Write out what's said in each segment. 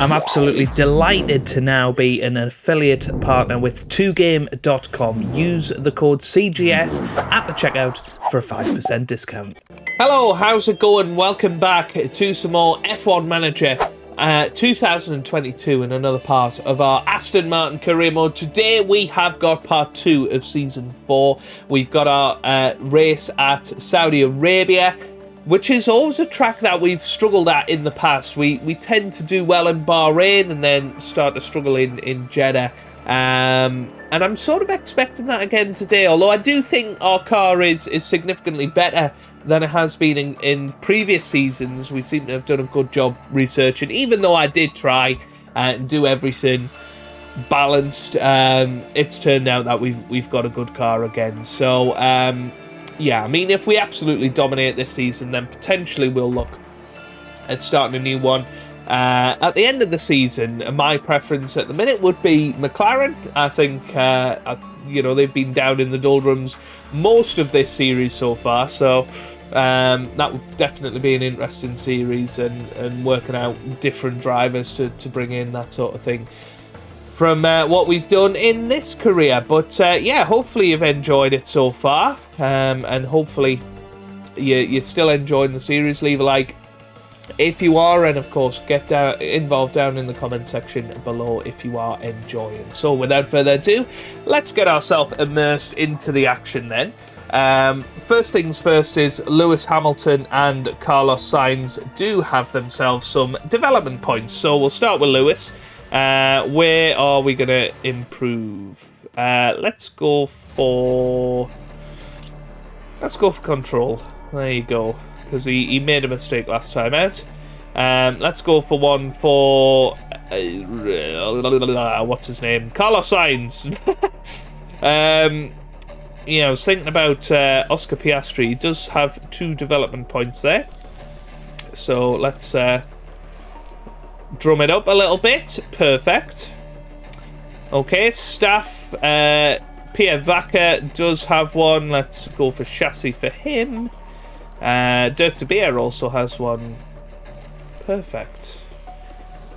I'm absolutely delighted to now be an affiliate partner with 2game.com. Use the code CGS at the checkout for a 5% discount. Hello, how's it going? Welcome back to some more F1 Manager 2022 and another part of our Aston Martin career mode. Today we have got part 2 of season 4. We've got our race at Saudi Arabia, which is always a track that we've struggled at in the past. We tend to do well in Bahrain and then start to struggle in Jeddah. And I'm sort of expecting that again today, although I do think our car is significantly better than it has been in previous seasons. We seem to have done a good job researching, even though I did try and do everything balanced. It's turned out that we've got a good car again. So yeah, I mean, if we absolutely dominate this season, then potentially we'll look at starting a new one at the end of the season. My preference at the minute would be McLaren. I think you know, they've been down in the doldrums most of this series so far, so that would definitely be an interesting series, and working out different drivers to bring in, that sort of thing, from what we've done in this career. But yeah, hopefully you've enjoyed it so far, and hopefully you're still enjoying the series. Leave a like if you are, and of course get involved down in the comment section below if you are enjoying. So without further ado, let's get ourselves immersed into the action then. First things first is Lewis Hamilton and Carlos Sainz do have themselves some development points. So we'll start with Lewis. Where are we going to improve? Let's go for control. There you go, because he made a mistake last time out. Let's go for one for what's his name? Carlos Sainz. You know, I was thinking about Oscar Piastri. He does have 2 development points there. So let's drum it up a little bit. Perfect. Okay, staff. Pierre Vaca does have one. Let's go for chassis for him. Dirk de Beer also has one. Perfect.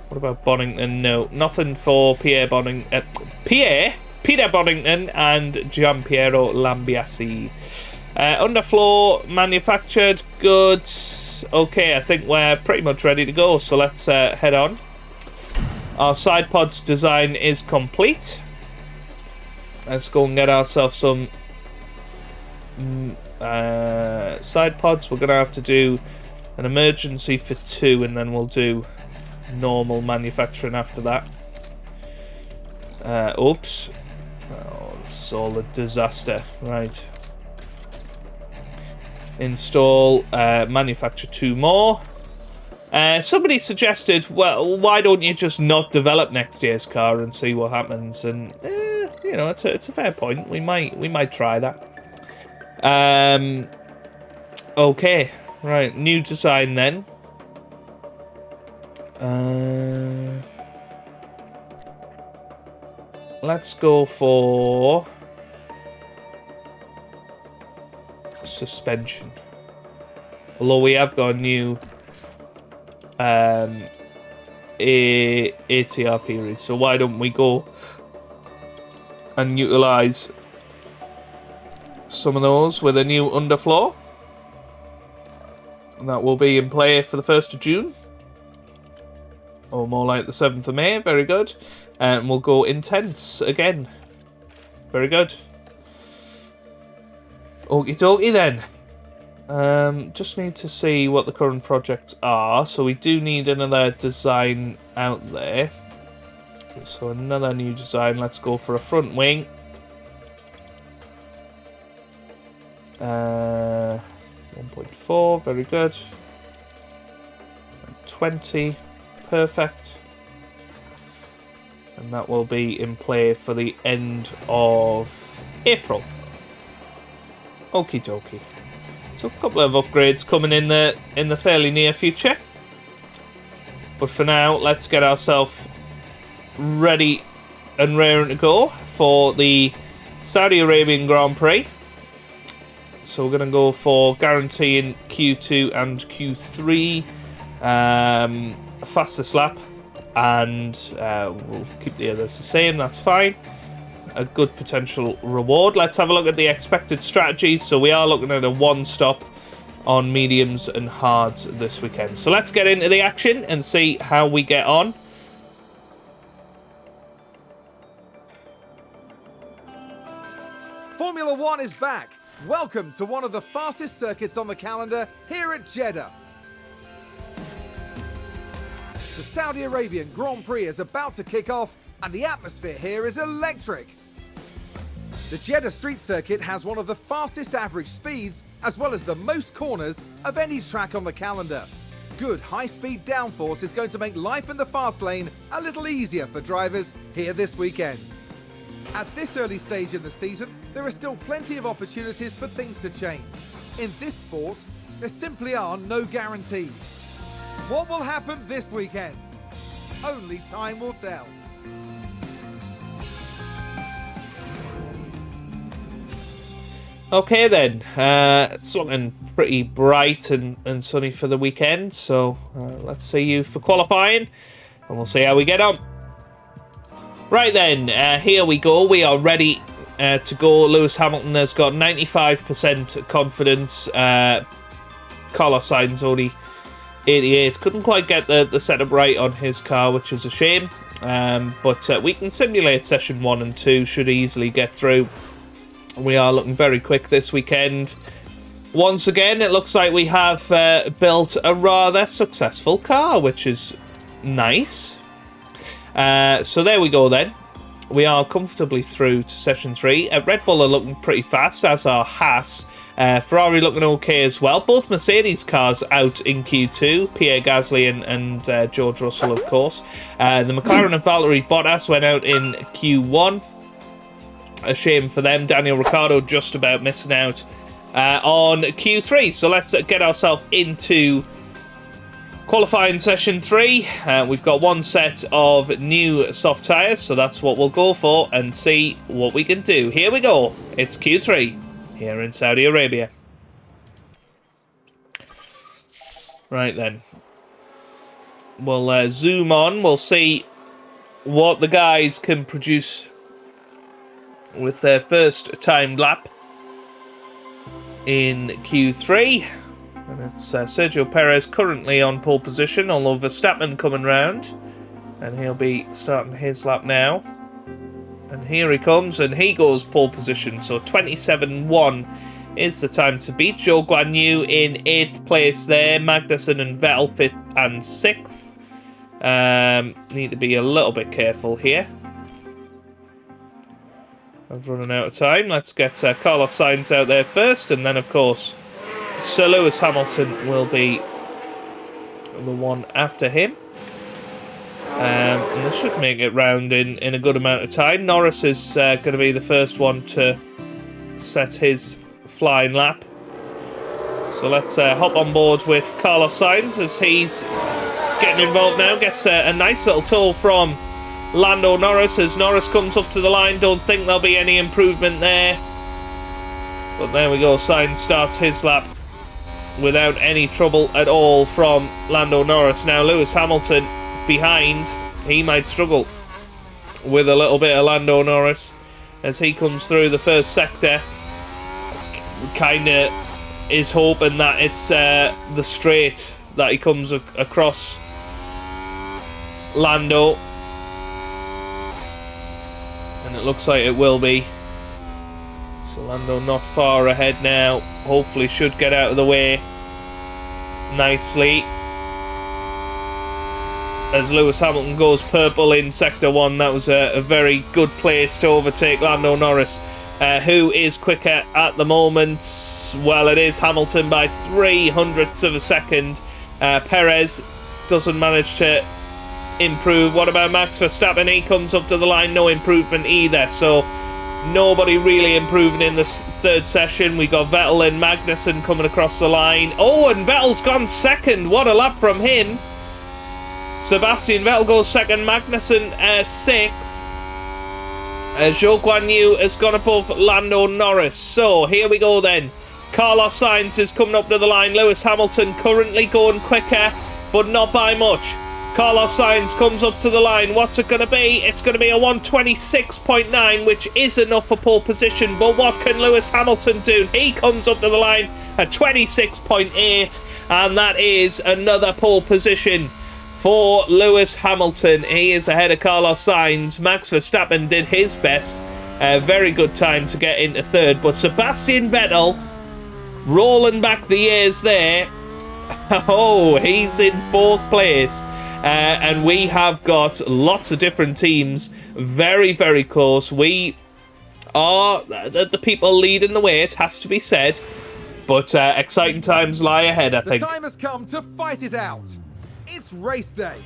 What about Bonington? No, nothing for Peter Bonington and Gianpiero Lambiasi. Underfloor manufactured goods. Okay, I think we're pretty much ready to go, so let's head on. Our side pods design is complete. Let's go and get ourselves some side pods. We're gonna have to do an emergency for 2, and then we'll do normal manufacturing after that. Oops. Oh, this is all a disaster. Right. Install, manufacture 2 more. Somebody suggested, well, why don't you just not develop next year's car and see what happens? And you know, it's a fair point. We might try that. Okay, right, new design then. Let's go for suspension. Although we have got a new ATR period, so why don't we go and utilize some of those with a new underfloor. And that will be in play for the 1st of June. Or more like the 7th of May. Very good. And we'll go intense again. Very good. Okie dokie then. Just need to see what the current projects are. So we do need another design out there. So another new design. Let's go for a front wing. 1.4, very good. 20, perfect. And that will be in play for the end of April. Okie dokie. So a couple of upgrades coming in the fairly near future. But for now, let's get ourselves ready and raring to go for the Saudi Arabian Grand Prix. So we're going to go for guaranteeing Q2 and Q3 fastest lap. and we'll keep the others the same. That's fine. A good potential reward. Let's have a look at the expected strategies. So we are looking at a 1-stop on mediums and hards this weekend. So let's get into the action and see how we get on. Formula One is back. Welcome to one of the fastest circuits on the calendar here at Jeddah. The Saudi Arabian Grand Prix is about to kick off, and the atmosphere here is electric. The Jeddah Street Circuit has one of the fastest average speeds, as well as the most corners of any track on the calendar. Good high-speed downforce is going to make life in the fast lane a little easier for drivers here this weekend. At this early stage in the season, there are still plenty of opportunities for things to change. In this sport, there simply are no guarantees. What will happen this weekend? Only time will tell. Okay then, it's looking pretty bright and sunny for the weekend, so let's see you for qualifying, and we'll see how we get on. Right then, here we go. We are ready to go. Lewis Hamilton has got 95% confidence. Carlos Sainz only 88. Couldn't quite get the setup right on his car, which is a shame. But we can simulate session 1 and 2, should easily get through. We are looking very quick this weekend. Once again, it looks like we have built a rather successful car, which is nice. So there we go then. We are comfortably through to session 3. Red Bull are looking pretty fast, as are Haas. Ferrari looking okay as well. Both Mercedes cars out in Q2. Pierre Gasly and George Russell, of course. The McLaren of Valtteri Bottas went out in Q1. A shame for them. Daniel Ricciardo just about missing out on Q3. So let's get ourselves into qualifying session 3. We've got one set of new soft tyres, so that's what we'll go for and see what we can do. Here we go. It's Q3 here in Saudi Arabia. Right then. We'll zoom on. We'll see what the guys can produce with their first timed lap in Q3. And it's Sergio Perez currently on pole position, although Verstappen coming round. And he'll be starting his lap now. And here he comes, and he goes pole position. So 27.1 is the time to beat. Zhou Guanyu in 8th place there. Magnussen and Vettel 5th and 6th. Need to be a little bit careful here. I've running out of time. Let's get Carlos Sainz out there first, and then of course Sir Lewis Hamilton will be the one after him. And they should make it round in a good amount of time. Norris is going to be the first one to set his flying lap. So let's hop on board with Carlos Sainz as he's getting involved now. Gets a nice little tow from Lando Norris as Norris comes up to the line. Don't think there'll be any improvement there. But there we go. Sainz starts his lap without any trouble at all from Lando Norris. Now Lewis Hamilton behind. He might struggle with a little bit of Lando Norris as he comes through the first sector. Kind of is hoping that it's the straight that he comes across Lando. And it looks like it will be. So Lando not far ahead now. Hopefully should get out of the way nicely. As Lewis Hamilton goes purple in Sector 1. That was a very good place to overtake Lando Norris. Who is quicker at the moment? Well, it is Hamilton by 0.03 of a second. Perez doesn't manage to improve. What about Max Verstappen? He comes up to the line, no improvement either. So nobody really improving in this third session. We got Vettel and Magnussen coming across the line. Oh, and Vettel's gone second. What a lap from him. Sebastian Vettel goes second. Magnussen 6th. Zhou Guanyu has gone above Lando Norris. So here we go then. Carlos Sainz is coming up to the line. Lewis Hamilton currently going quicker, but not by much. Carlos Sainz comes up to the line. What's it going to be? It's going to be a 126.9, which is enough for pole position. But what can Lewis Hamilton do? He comes up to the line at 26.8, and that is another pole position for Lewis Hamilton. He is ahead of Carlos Sainz. Max Verstappen did his best. Very good time to get into third. But Sebastian Vettel, rolling back the years there. Oh, he's in fourth place. And we have got lots of different teams. Very, very close. We are the people leading the way, it has to be said. But exciting times lie ahead, I think. The time has come to fight it out. It's race day.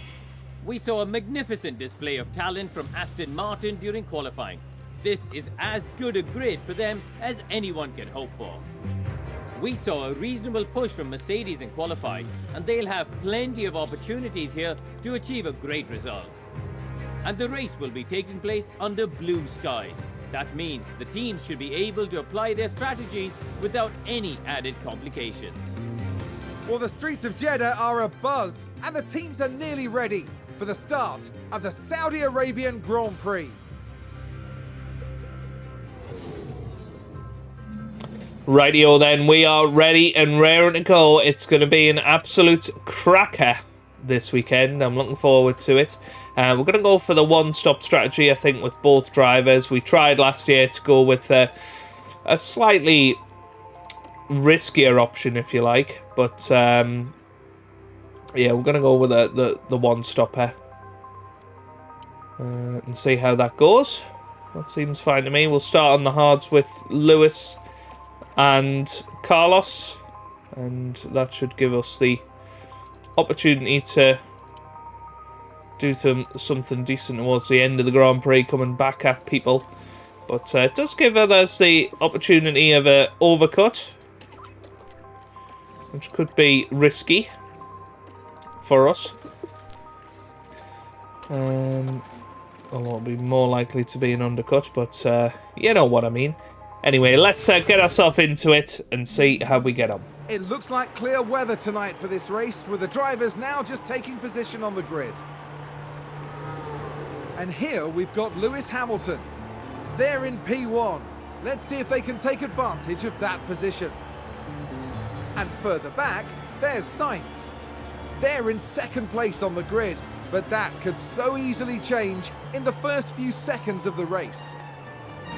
We saw a magnificent display of talent from Aston Martin during qualifying. This is as good a grid for them as anyone can hope for. We saw a reasonable push from Mercedes in qualifying, and they'll have plenty of opportunities here to achieve a great result. And the race will be taking place under blue skies. That means the teams should be able to apply their strategies without any added complications. Well, the streets of Jeddah are abuzz, and the teams are nearly ready for the start of the Saudi Arabian Grand Prix. Rightio then, we are ready and raring to go. It's going to be an absolute cracker this weekend. I'm looking forward to it. We're going to go for the one-stop strategy, I think, with both drivers. We tried last year to go with a slightly riskier option, if you like. But, yeah, we're going to go with the one-stopper. And see how that goes. That seems fine to me. We'll start on the hards with Lewis and Carlos, and that should give us the opportunity to do something decent towards the end of the Grand Prix, coming back at people. But it does give others the opportunity of an overcut, which could be risky for us. Although it'll be more likely to be an undercut, but you know what I mean. Anyway, let's get ourselves into it and see how we get on. It looks like clear weather tonight for this race, with the drivers now just taking position on the grid. And here we've got Lewis Hamilton. They're in P1. Let's see if they can take advantage of that position. And further back, there's Sainz. They're in second place on the grid, but that could so easily change in the first few seconds of the race.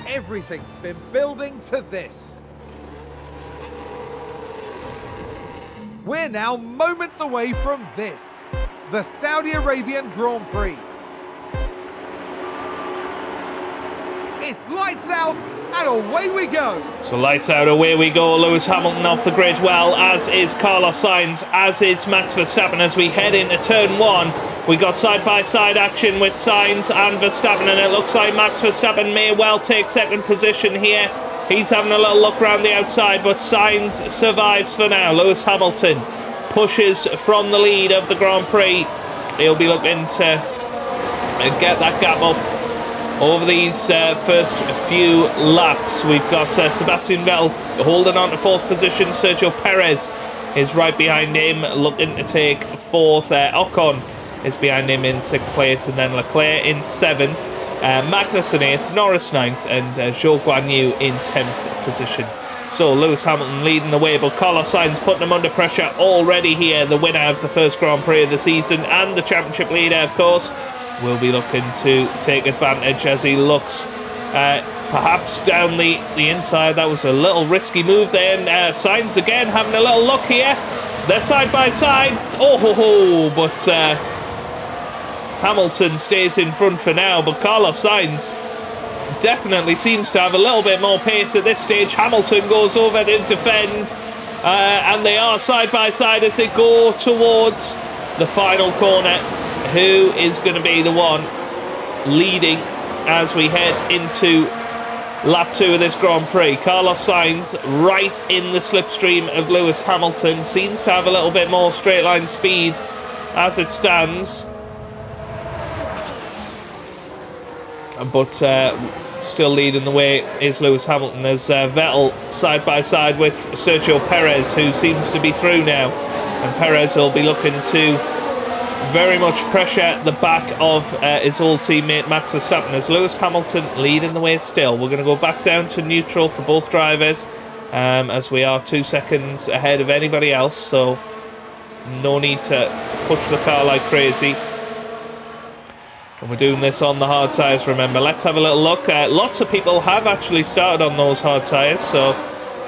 Everything's been building to this. We're now moments away from this, the Saudi Arabian Grand Prix. It's lights out and away we go. So lights out, away we go. Lewis Hamilton off the grid, well, as is Carlos Sainz, as is Max Verstappen. As we head into turn one, we got side-by-side action with Sainz and Verstappen, and it looks like Max Verstappen may well take second position here. He's having a little look around the outside, but Sainz survives for now. Lewis Hamilton pushes from the lead of the Grand Prix. He'll be looking to get that gap up over these first few laps. We've got Sebastian Vettel holding on to fourth position. Sergio Perez is right behind him, looking to take fourth. Ocon is behind him in sixth place, and then Leclerc in seventh. Magnussen eighth, Norris ninth, and Zhou Guanyu in 10th position. So Lewis Hamilton leading the way, but Carlos Sainz putting him under pressure already here. The winner of the first Grand Prix of the season and the championship leader, of course, will be looking to take advantage as he looks perhaps down the inside. That was a little risky move there. And Sainz again having a little look here. They're side by side. But Hamilton stays in front for now. But Carlos Sainz definitely seems to have a little bit more pace at this stage. Hamilton goes over to defend. And they are side by side as they go towards the final corner. Who is going to be the one leading as we head into lap 2 of this Grand Prix? Carlos Sainz right in the slipstream of Lewis Hamilton. Seems to have a little bit more straight line speed as it stands. But still leading the way is Lewis Hamilton as Vettel side by side with Sergio Perez, who seems to be through now. And Perez will be looking to very much pressure the back of his old teammate Max Verstappen, as Lewis Hamilton leading the way still. We're going to go back down to neutral for both drivers, as we are 2 seconds ahead of anybody else, so no need to push the car like crazy. And we're doing this on the hard tyres, remember. Let's have a little look. Lots of people have actually started on those hard tyres, so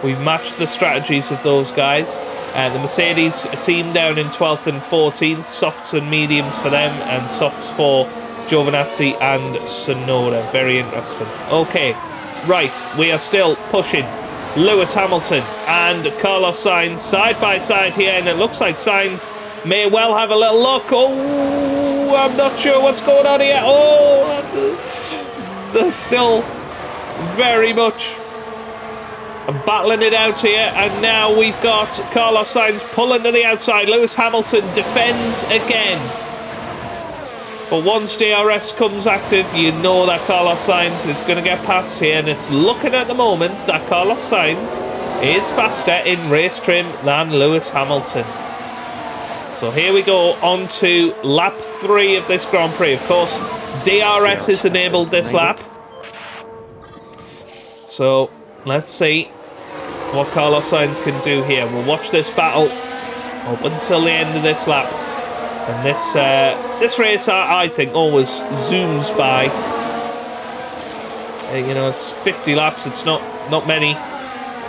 we've matched the strategies of those guys. The Mercedes team down in 12th and 14th, softs and mediums for them, and softs for Giovinazzi and Tsunoda. Very interesting. Okay, right, we are still pushing Lewis Hamilton and Carlos Sainz side by side here, and it looks like Sainz may well have a little look. Oh, I'm not sure what's going on here. Oh, they're still very much battling it out here, and now we've got Carlos Sainz pulling to the outside. Lewis Hamilton defends again, but once DRS comes active, you know that Carlos Sainz is going to get past here, and it's looking at the moment that Carlos Sainz is faster in race trim than Lewis Hamilton. So here we go on to lap 3 of this Grand Prix. Of course, DRS is enabled this lap. So let's see what Carlos Sainz can do here. We'll watch this battle up until the end of this lap. And this race, I think, always zooms by. You know, it's 50 laps. It's not many.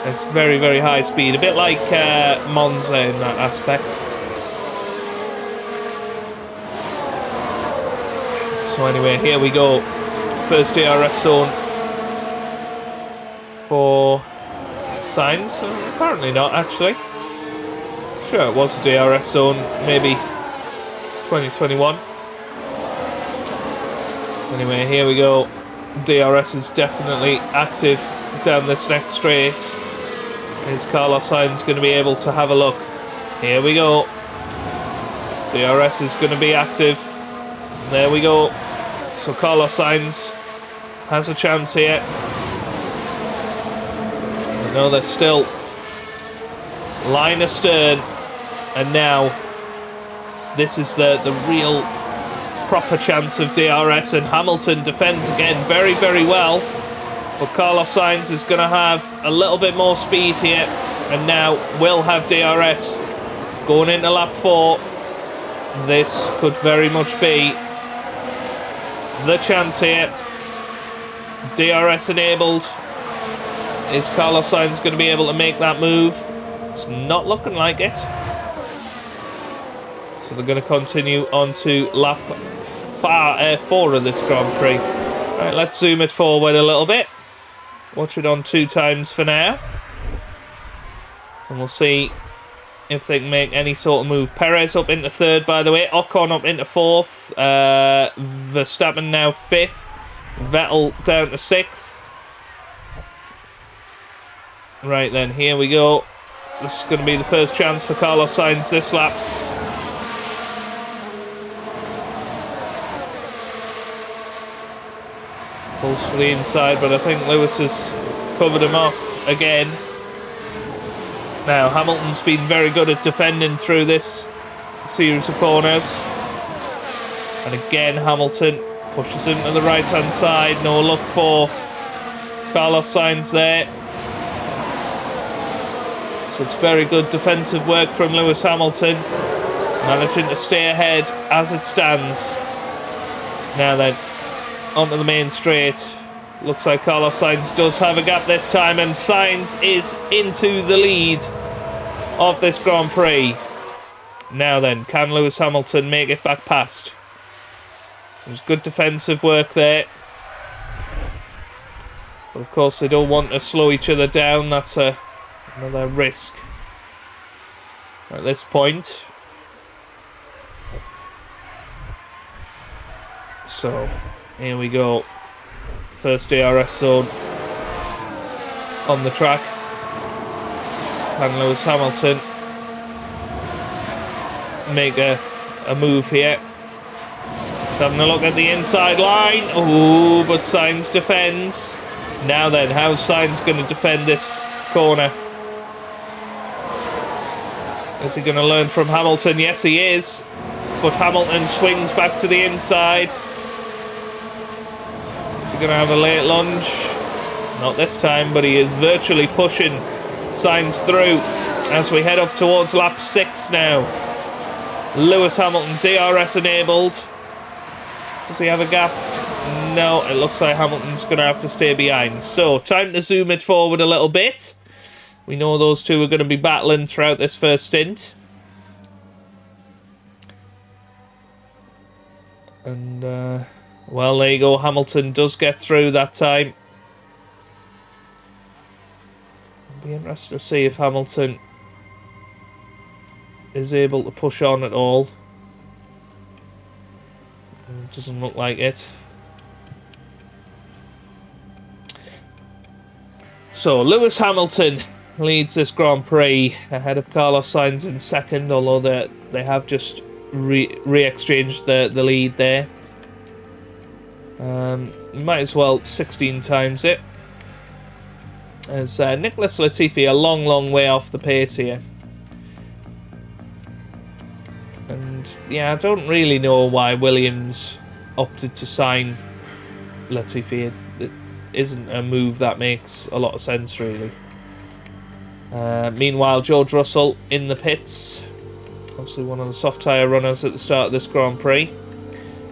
It's very, very high speed. A bit like Monza in that aspect. So anyway, here we go. First DRS zone for Sainz. Apparently not, actually. Sure, it was a DRS zone, maybe 2021. Anyway, here we go. DRS is definitely active down this next straight. Is Carlos Sainz going to be able to have a look? Here we go. DRS is going to be active. There we go. So Carlos Sainz has a chance here. No, they're still line astern, and now this is the real proper chance of DRS, and Hamilton defends again very, very well, but Carlos Sainz is going to have a little bit more speed here, and now will have DRS going into lap 4. This could very much be the chance here. DRS enabled. Is Carlos Sainz going to be able to make that move? It's not looking like it. So they're going to continue on to lap 4 of this Grand Prix. Right, let's zoom it forward a little bit. Watch it on 2 times for now. And we'll see if they can make any sort of move. Perez up into 3rd, by the way. Ocon up into 4th. Verstappen now 5th. Vettel down to 6th. Right then, here we go. This is going to be the first chance for Carlos Sainz this lap. Pulls to the inside, but I think Lewis has covered him off again. Now, Hamilton's been very good at defending through this series of corners. And again, Hamilton pushes him to the right-hand side. No look for Carlos Sainz there. So it's very good defensive work from Lewis Hamilton, managing to stay ahead as it stands. Now then, onto the main straight. Looks like Carlos Sainz does have a gap this time, and Sainz is into the lead of this Grand Prix. Now then, can Lewis Hamilton make it back past? There's good defensive work there. But of course they don't want to slow each other down. That's another risk at this point. So here we go. First DRS zone on the track. Can Lewis Hamilton make a move here? Just having a look at the inside line. Oh, but Sainz defends. Now then, how's Sainz going to defend this corner? Is he going to learn from Hamilton? Yes, he is. but Hamilton swings back to the inside. Is he going to have a late lunge? Not this time, but he is virtually pushing Sainz through as we head up towards lap 6 now. Lewis Hamilton, DRS enabled. Does he have a gap? No, it looks like Hamilton's going to have to stay behind. So, time to zoom it forward a little bit. We know those two are going to be battling throughout this first stint. And, well, there you go. Hamilton does get through that time. It'll be interesting to see if Hamilton is able to push on at all. It doesn't look like it. So, Lewis Hamilton leads this Grand Prix ahead of Carlos Sainz in second, although they have just re-exchanged the lead there. Might as well 16 times it. As Nicholas Latifi a long way off the pace here. And yeah, I don't really know why Williams opted to sign Latifi. It isn't a move that makes a lot of sense, really. Meanwhile, George Russell in the pits. Obviously one of the soft tyre runners at the start of this Grand Prix.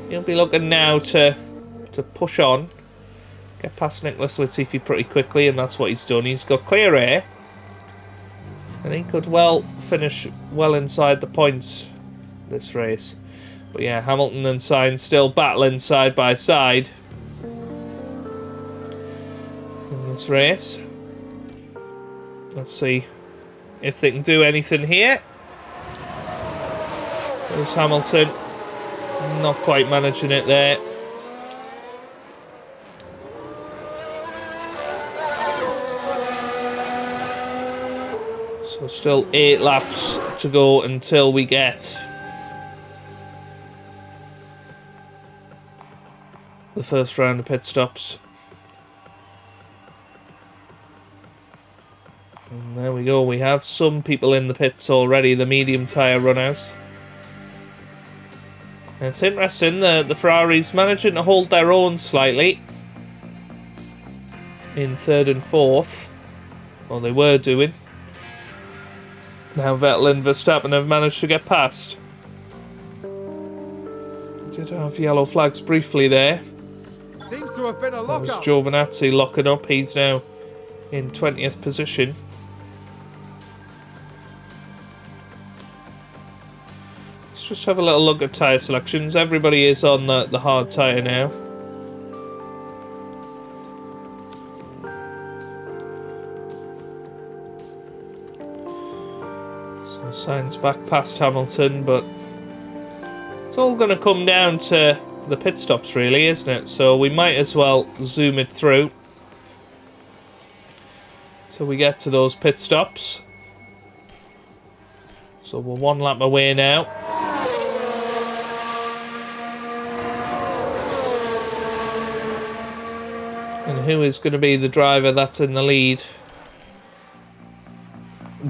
He'll be looking now to push on. Get past Nicholas Latifi pretty quickly, and that's what he's done. He's got clear air. And he could well finish well inside the points this race. But yeah, Hamilton and Sainz still battling side by side in this race. Let's see if they can do anything here. There's Hamilton. Not quite managing it there. So still 8 laps to go until we get the first round of pit stops. And there we go, we have some people in the pits already, the medium tyre runners. And it's interesting, the Ferraris managing to hold their own slightly in 3rd and 4th. Well, they were doing. Now Vettel and Verstappen have managed to get past. Did have yellow flags briefly there. Seems to have been a lock-up. That was Giovinazzi locking up. He's now in 20th position. Let's just have a little look at tyre selections. Everybody is on the hard tyre now. So Sainz back past Hamilton, but it's all going to come down to the pit stops, really, isn't it? So we might as well zoom it through till we get to those pit stops. So we're 1 lap away now. And who is going to be the driver that's in the lead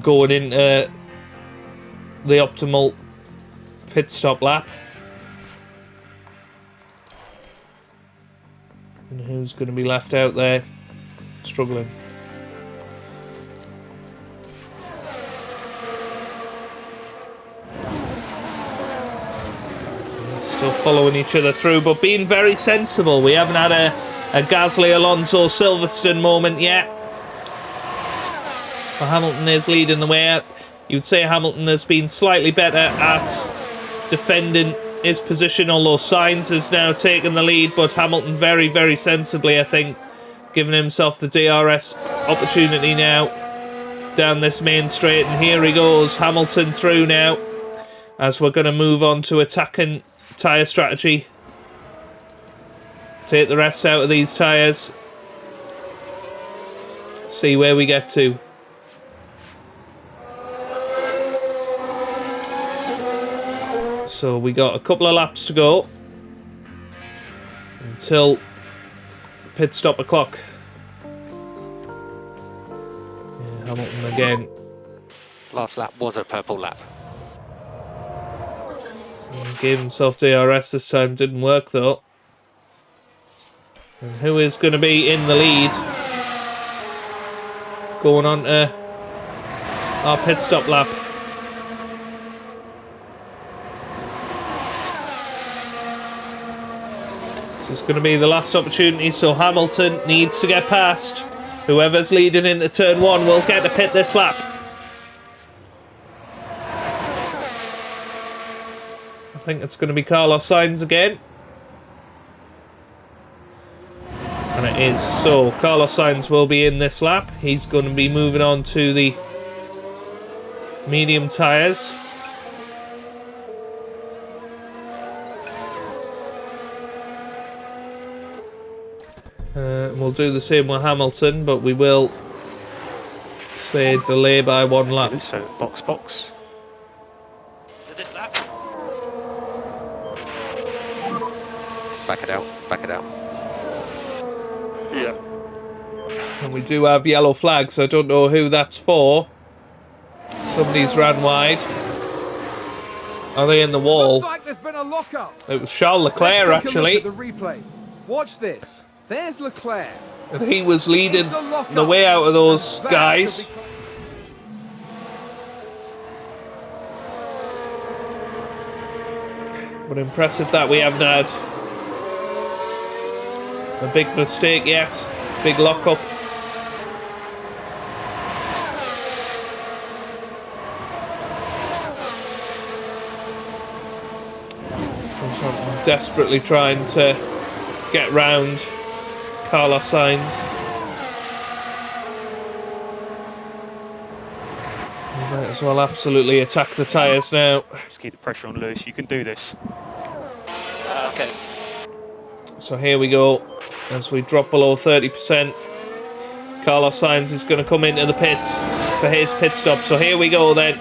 going into the optimal pit stop lap? And who's going to be left out there struggling? Still following each other through, but being very sensible. We haven't had a Gasly, Alonso, Silverstone moment yet. But Hamilton is leading the way out. You'd say Hamilton has been slightly better at defending his position, although Sainz has now taken the lead, but Hamilton very sensibly, I think, giving himself the DRS opportunity now down this main straight. And here he goes, Hamilton through now, as we're going to move on to attacking tyre strategy. Take the rest out of these tyres. See where we get to. So we got a couple of laps to go until pit stop o'clock. Yeah, Hamilton again. Last lap was a purple lap. Gave himself DRS this time, didn't work though. And who is going to be in the lead? Going on to our pit stop lap. This is going to be the last opportunity, so Hamilton needs to get past. Whoever's leading into turn 1 will get to pit this lap. I think it's going to be Carlos Sainz again. And it is. So Carlos Sainz will be in this lap. He's going to be moving on to the medium tyres. We'll do the same with Hamilton, but we will say delay by 1 lap. So box. So this lap. Back it out. Yeah. And we do have yellow flags. I don't know who that's for. Somebody's ran wide. Are they in the wall? Looks like there's been a lockup. It was Charles Leclerc, Let's take a actually. look at the replay. Watch this. There's Leclerc. And he was leading It's a lockup. the way out of those And that guys. could be- But impressive that we haven't had a big mistake yet. Big lockup. So I'm desperately trying to get round Carlos Sainz. We might as well absolutely attack the tyres now. Just keep the pressure on Lewis. You can do this. Okay. So here we go. As we drop below 30%, Carlos Sainz is going to come into the pits for his pit stop. So here we go then.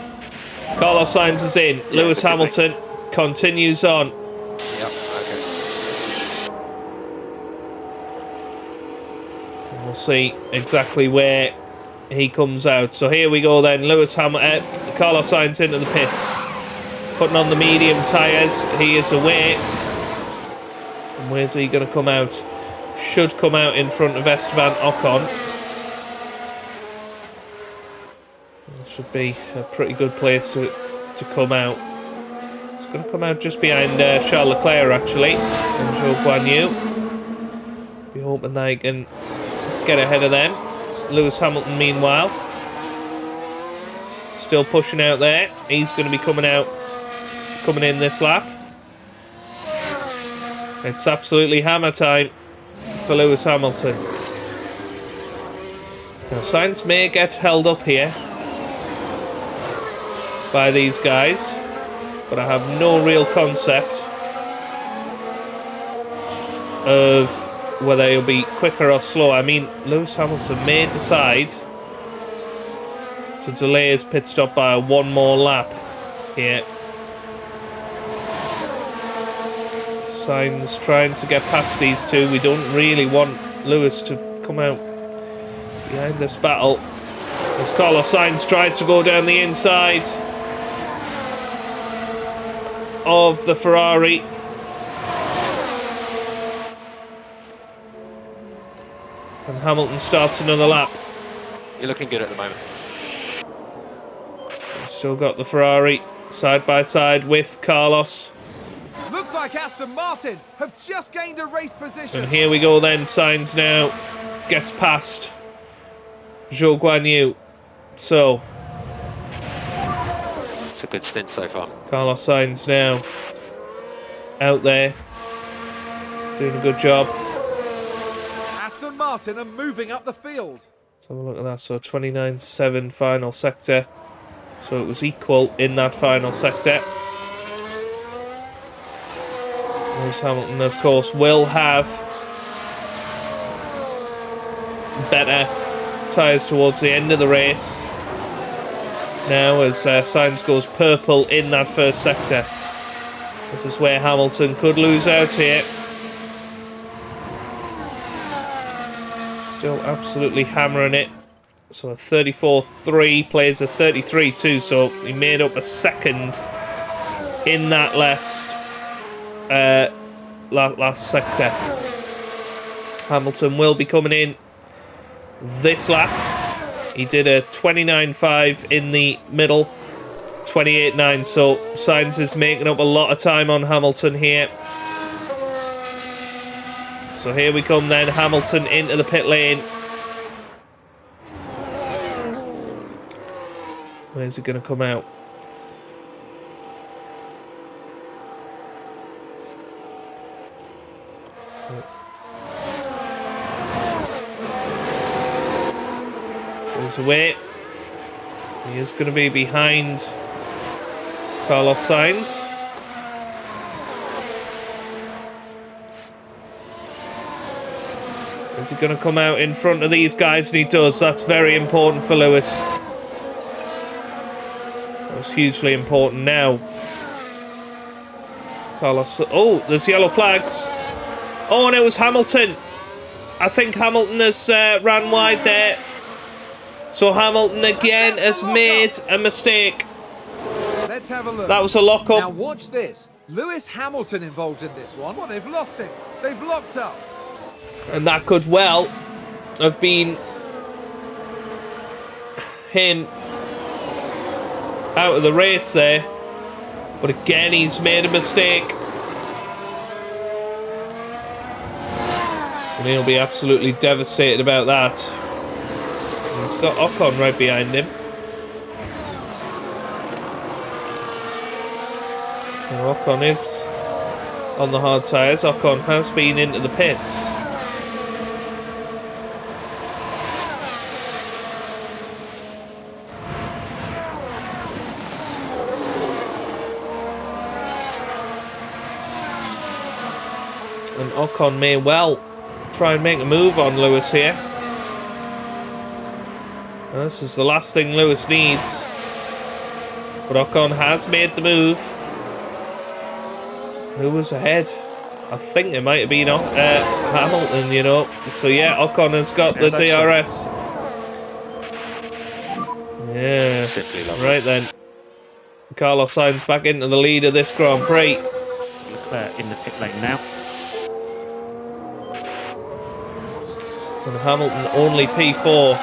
Carlos Sainz is in. Lewis Hamilton continues on. Yep. Okay. And we'll see exactly where he comes out. So here we go then. Carlos Sainz into the pits. Putting on the medium tyres. He is away. And where's he going to come out? Should come out in front of Esteban Ocon. That should be a pretty good place to come out. It's going to come out just behind Charles Leclerc, actually, and Zhou Guan Yu. Be hoping they can get ahead of them. Lewis Hamilton, meanwhile, still pushing out there. He's going to be coming in this lap. It's absolutely hammer time for Lewis Hamilton. Now, Sainz may get held up here by these guys, but I have no real concept of whether he'll be quicker or slower. I mean, Lewis Hamilton may decide to delay his pit stop by 1 more lap here. Sainz trying to get past these two. We don't really want Lewis to come out behind this battle, as Carlos Sainz tries to go down the inside of the Ferrari. And Hamilton starts another lap. You're looking good at the moment. We've still got the Ferrari side by side with Carlos. Looks like Aston Martin have just gained a race position. And here we go then. Sainz now gets past Zhou Guan Yu. So It's a good stint so far. Carlos Sainz now out there doing a good job. Aston Martin are moving up the field. Let's have a look at that. So 29.7 final sector. So it was equal in that final sector. Lewis Hamilton, of course, will have better tyres towards the end of the race. Now, as Sainz goes purple in that first sector. This is where Hamilton could lose out here. Still absolutely hammering it. So a 34.3 plays a 33.2, so he made up a second in that last last sector. Hamilton will be coming in this lap. He did a 29.5 in the middle, 28.9. So Sainz is making up a lot of time on Hamilton here. So here we come then, Hamilton into the pit lane. Where's it going to come out? Goes away. He is going to be behind Carlos Sainz. Is he going to come out in front of these guys? And he does. That's very important for Lewis. That's hugely important now. Carlos. Oh, there's yellow flags. Oh, and it was Hamilton. I think Hamilton has ran wide there. So Hamilton again has made a mistake. Let's have a look. That was a lock-up. Now watch this. Lewis Hamilton involved in this one. Well, they've lost it. They've locked up. And that could well have been him out of the race there. But again, he's made a mistake. And he'll be absolutely devastated about that. And he's got Ocon right behind him. Now Ocon is on the hard tyres. Ocon has been into the pits. And Ocon may well try and make a move on Lewis here. And this is the last thing Lewis needs. But Ocon has made the move. Who was ahead? I think it might have been Hamilton, you know. So yeah, Ocon has got the DRS. Yeah, Simply lovely. right then. Carlos Sainz back into the lead of this Grand Prix. Leclerc in the pit lane now. And Hamilton only P4.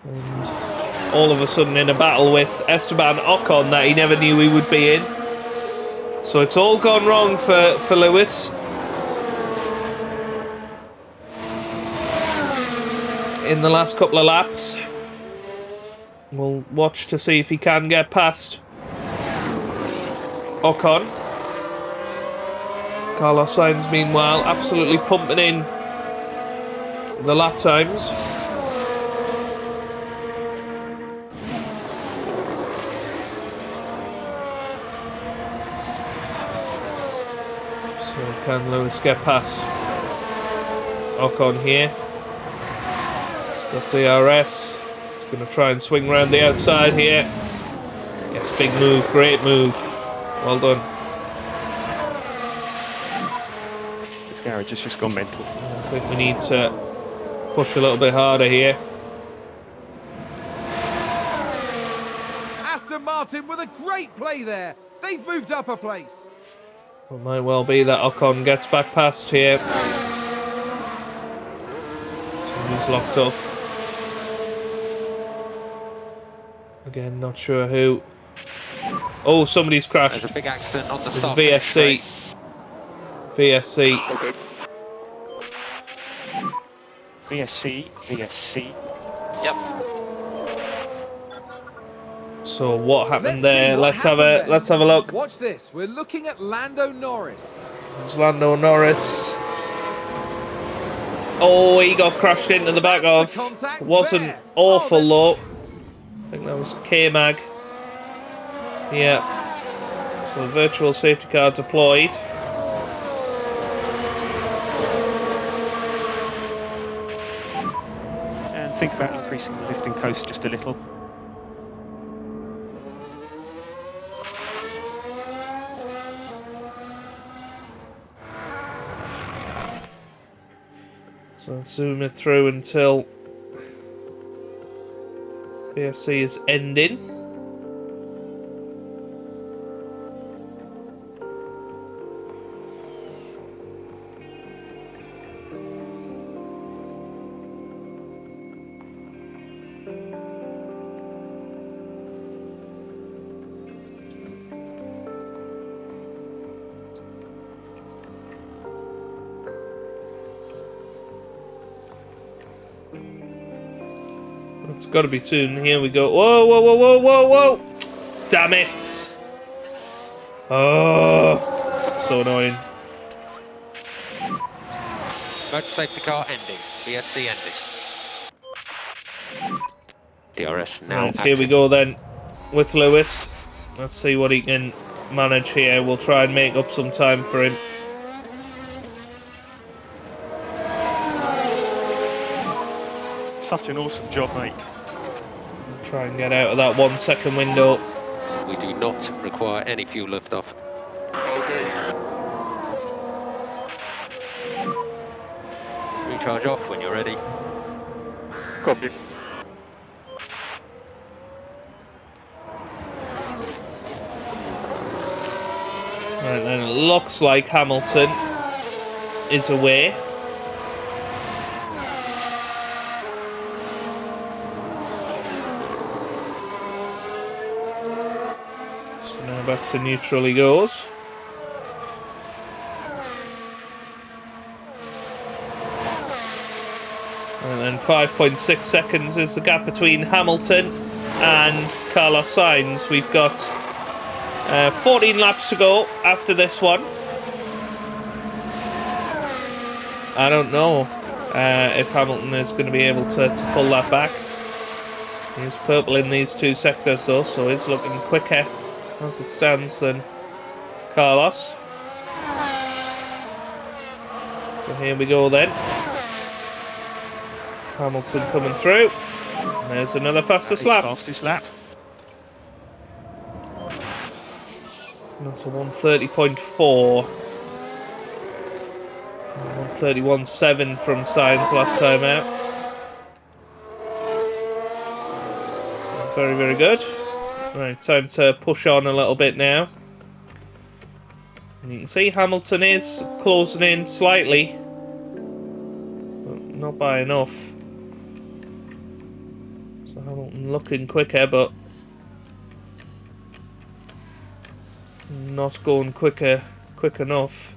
And all of a sudden in a battle with Esteban Ocon that he never knew he would be in. So it's all gone wrong for Lewis. In the last couple of laps. We'll watch to see if he can get past Ocon. Carlos Sainz, meanwhile, absolutely pumping in the lap times. So can Lewis get past Ocon here? He's got DRS. He's going to try and swing around the outside here. Yes, big move, great move. Well done. Garage has just gone mental. I think we need to push a little bit harder here. Aston Martin with a great play there. They've moved up a place. It might well be that Ocon gets back past here. Somebody's locked up. Again, not sure who. Oh, somebody's crashed. There's a big accident on the There's a start. VSC. VSC. VSC. Yep. So what happened Let's there? see what Let's have happened a let's have a look. Watch this. We're looking at Lando Norris. There's Lando Norris. Oh, he got crashed into the back of. Contact It wasn't there. awful Oh, though. I think that was K-Mag. Yeah. So virtual safety car deployed. And think about increasing the lifting coast just a little. So zoom it through until PSC is ending. It's got to be soon. Here we go. Whoa, whoa, whoa, whoa, whoa, whoa! Damn it! Oh, so annoying. Motor safety car ending. BSC ending. DRS now Right, active. here we go then with Lewis. Let's see what he can manage here. We'll try and make up some time for him. Such an awesome job, mate. Try and get out of that 1 second window. We do not require any fuel liftoff. Recharge off when you're ready. Copy. Right, then it looks like Hamilton is away. So now back to neutral he goes. And then 5.6 seconds is the gap between Hamilton and Carlos Sainz. We've got 14 laps to go after this one. I don't know if Hamilton is going to be able to pull that back. He's purple in these two sectors though, so he's looking quicker as it stands than Carlos. So here we go then. Hamilton coming through. And there's another fastest lap. Fastest lap. That's a 130.4. 131.7 from Sainz last time out. Very, very good. Right, time to push on a little bit now. And you can see Hamilton is closing in slightly. But not by enough. So Hamilton looking quicker, but not going quick enough.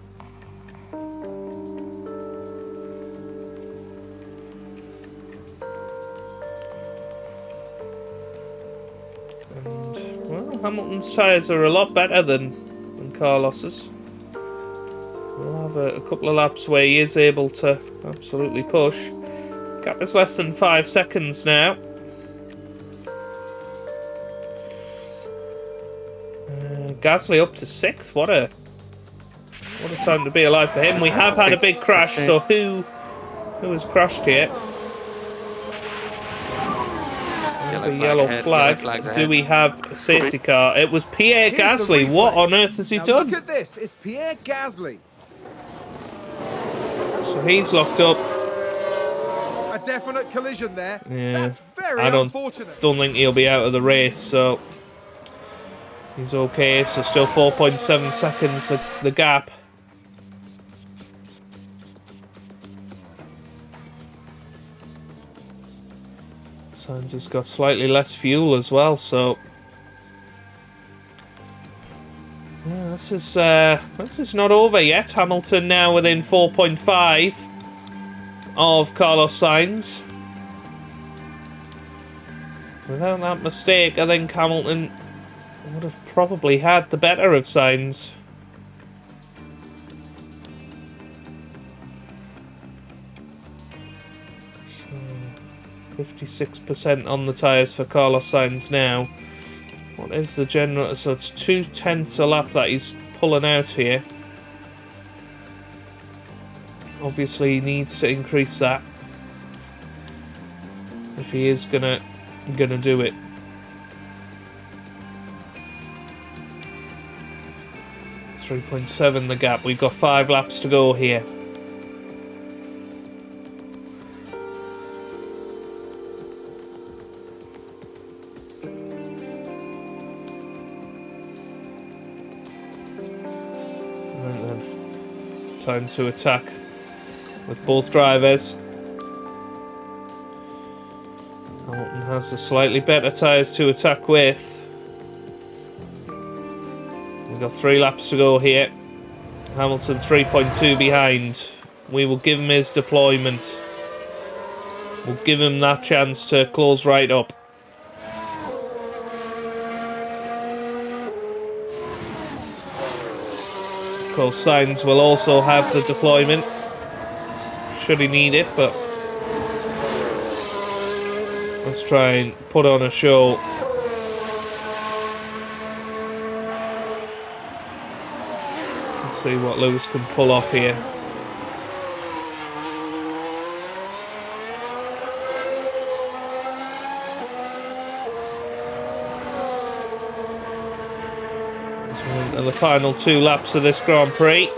And well, Hamilton's tyres are a lot better than Carlos's. We'll have a couple of laps where he is able to absolutely push. Gap is less than 5 seconds now. Gasly up to 6th. What a time to be alive for him. We have had a big crash, so who has crashed here? The yellow flag. Do we have a safety car? It was Pierre Here's the Gasly. What replay. on earth has he Now done? Look at this. It's Pierre Gasly. So he's locked up. A definite collision there. Yeah, That's very I don't unfortunate. think he'll be out of the race, so he's okay. So still 4.7 seconds the gap. Sainz has got slightly less fuel as well, so yeah, this is not over yet. Hamilton now within 4.5 of Carlos Sainz. Without that mistake, I think Hamilton would have probably had the better of Sainz. So 56% on the tyres for Carlos Sainz now. What is the general? So it's 2/10 a lap that he's pulling out here. Obviously, he needs to increase that if he is gonna do it. .7 the gap. We've got 5 laps to go here. Right then. Time to attack with both drivers. Hamilton has the slightly better tyres to attack with. We've got 3 laps to go here. Hamilton 3.2 behind. We will give him his deployment. will give him that chance to close right up. Of course, Sainz will also have the deployment, should he need it, but let's try and put on a show. Let's see what Lewis can pull off here. And the final 2 laps of this Grand Prix.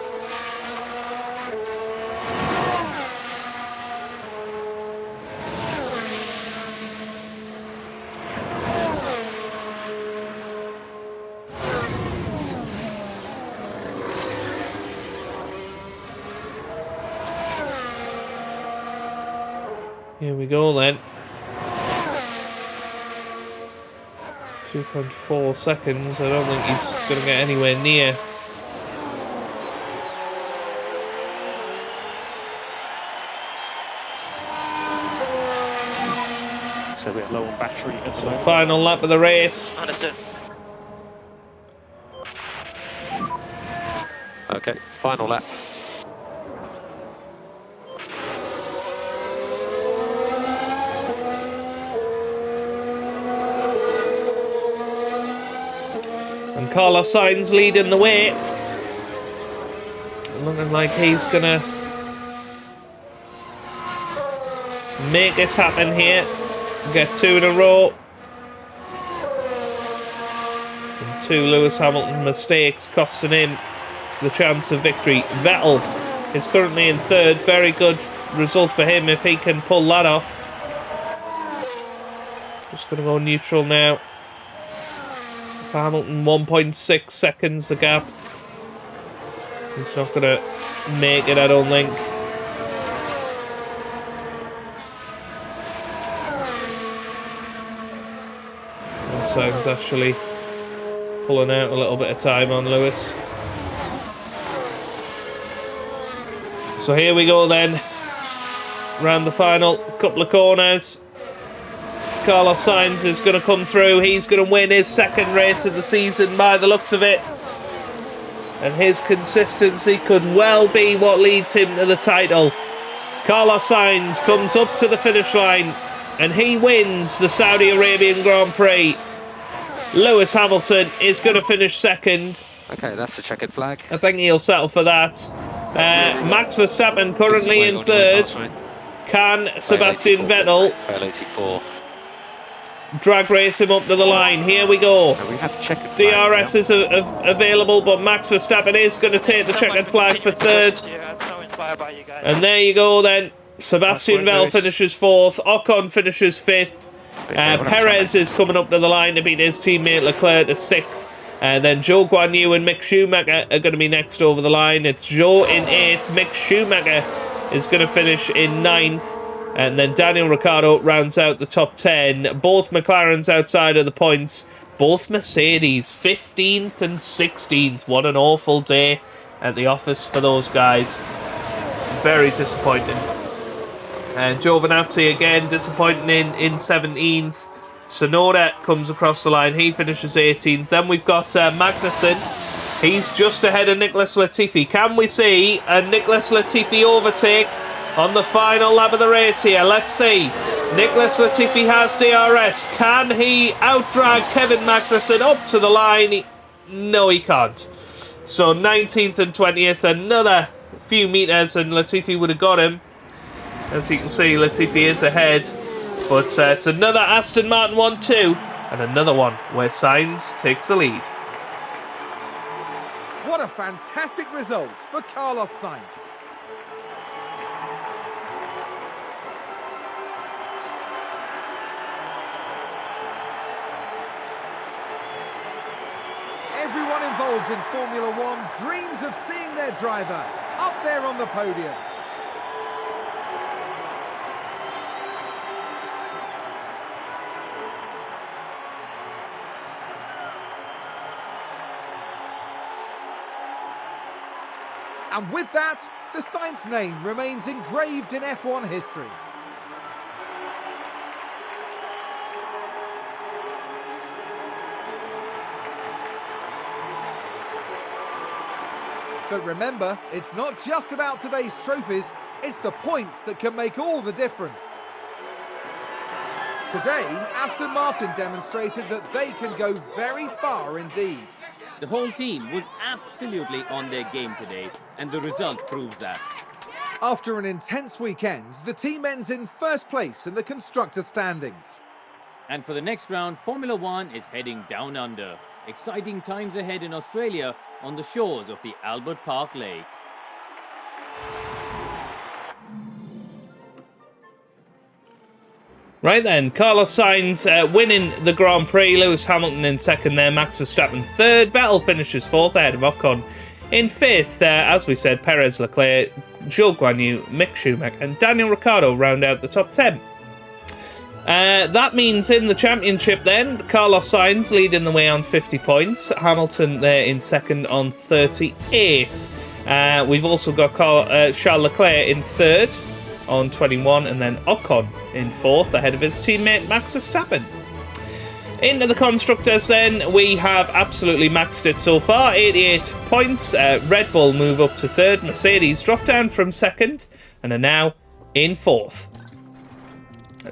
Here we go then. 2.4 seconds. I don't think he's going to get anywhere near. So we're low on battery at the So moment. final lap of the race. Understood. Okay, final lap. And Carlos Sainz leading the way. Looking like he's gonna make it happen here. Get 2 in a row. And 2 Lewis Hamilton mistakes costing him the chance of victory. Vettel is currently in 3rd. Very good result for him if he can pull that off. Just gonna go neutral now. For Hamilton, 1.6 seconds the gap. He's not gonna make it, I don't think. Sainz actually pulling out a little bit of time on Lewis. So here we go then. Round the final couple of corners. Carlos Sainz is going to come through. He's going to win his 2nd race of the season by the looks of it. And his consistency could well be what leads him to the title. Carlos Sainz comes up to the finish line and he wins the Saudi Arabian Grand Prix. Lewis Hamilton is going to finish 2nd. Okay, that's the checkered flag. I think he'll settle for that. Max Verstappen currently in 3rd. Can Sebastian Vettel Fail 84. drag race him up to the line? Here we go. We have checkered flag DRS now. is available, but Max Verstappen is going to take the checkered flag for 3rd. I'm so inspired by you guys. And there you go then. Sebastian That's Vettel right, finishes 4th. Ocon finishes 5th. Perez is coming up to the line to beat his teammate Leclerc to 6th. And then Zhou Guanyu and Mick Schumacher are going to be next over the line. It's Zhou in 8th. Mick Schumacher is going to finish in 9th. And then Daniel Ricciardo rounds out the top 10. Both McLarens outside of the points. Both Mercedes 15th and 16th. What an awful day at the office for those guys. Very disappointing. And Giovinazzi again disappointing in 17th. Sonoda comes across the line. He finishes 18th. Then we've got Magnussen. He's just ahead of Nicholas Latifi. Can we see a Nicholas Latifi overtake on the final lap of the race here? Let's see. Nicholas Latifi has DRS. Can he outdrag Kevin Magnussen up to the line? No, he can't. So 19th and 20th, another few metres and Latifi would have got him. As you can see, Latifi is ahead. But it's another Aston Martin 1-2 and another one where Sainz takes the lead. What a fantastic result for Carlos Sainz. Everyone involved in Formula One dreams of seeing their driver up there on the podium. And with that, the Sainz name remains engraved in F1 history. But remember, it's not just about today's trophies, it's the points that can make all the difference. Today, Aston Martin demonstrated that they can go very far indeed. The whole team was absolutely on their game today, and the result proves that. After an intense weekend, the team ends in first place in the constructor standings. And for the next round, Formula One is heading down under. Exciting times ahead in Australia on the shores of the Albert Park Lake. Right then, Carlos Sainz winning the Grand Prix, Lewis Hamilton in second there, Max Verstappen third, Vettel finishes fourth ahead of Ocon. In fifth, as we said, Perez, Leclerc, Zhou Guanyu, Mick Schumacher and Daniel Ricciardo round out the top 10. That means in the championship then, Carlos Sainz leading the way on 50 points, Hamilton there in second on 38. We've also got Charles Leclerc in third on 21, and then Ocon in fourth ahead of his teammate Max Verstappen. Into the constructors then, we have absolutely maxed it so far, 88 points. Red Bull move up to third, Mercedes drop down from second and are now in fourth.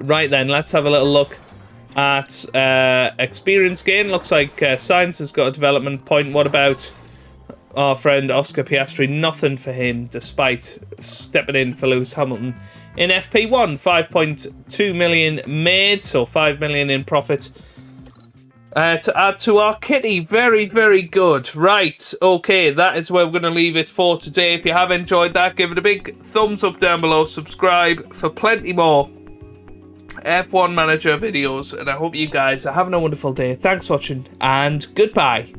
Right then, let's have a little look at experience gain. Looks like Sainz has got a development point. What about our friend Oscar Piastri? Nothing for him, despite stepping in for Lewis Hamilton in FP1. 5.2 million made, so 5 million in profit to add to our kitty. Very, very good. Right, okay, that is where we're going to leave it for today. If you have enjoyed that, give it a big thumbs up down below. Subscribe for plenty more F1 Manager videos, and I hope you guys are having a wonderful day. Thanks for watching, and goodbye.